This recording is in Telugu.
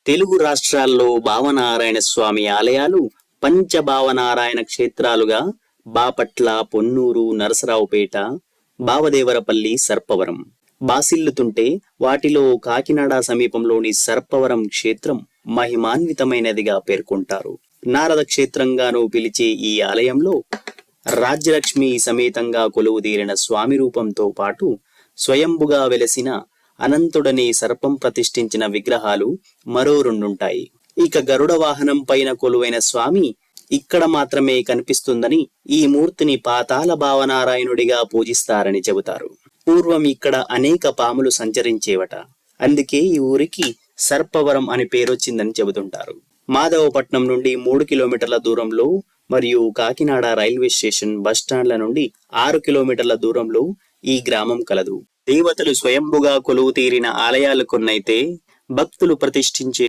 తెలుగు రాష్ట్రాల్లో భావనారాయణ స్వామి ఆలయాలు పంచభావనారాయణ క్షేత్రాలుగా బాపట్ల, పొన్నూరు, నరసరావుపేట, బావదేవరపల్లి, సర్పవరం బాసిల్లుతుంటే వాటిలో కాకినాడ సమీపంలోని సర్పవరం క్షేత్రం మహిమాన్వితమైనదిగా పేర్కొంటారు. నారద క్షేత్రంగానూ పిలిచే ఈ ఆలయంలో రాజ్యలక్ష్మి సమేతంగా కొలువుదీరిన స్వామి రూపంతో పాటు స్వయంభుగా వెలసిన అనంతుడని సర్పం ప్రతిష్ఠించిన విగ్రహాలు మరో రెండుంటాయి. ఇక గరుడ వాహనం పైన కొలువైన స్వామి ఇక్కడ మాత్రమే కనిపిస్తుందని, ఈ మూర్తిని పాతాళ భావనారాయణుడిగా పూజిస్తారని చెబుతారు. పూర్వం ఇక్కడ అనేక పాములు సంచరించేవట. అందుకే ఈ ఊరికి సర్పవరం అని పేరొచ్చిందని చెబుతుంటారు. మాధవపట్నం నుండి 3 కిలోమీటర్ల దూరంలో మరియు కాకినాడ రైల్వే స్టేషన్, బస్టాండ్ల నుండి 6 కిలోమీటర్ల దూరంలో ఈ గ్రామం కలదు. దేవతలు స్వయంభుగా కొలువు తీరిన ఆలయాలు కొన్నైతే భక్తులు ప్రతిష్ఠించే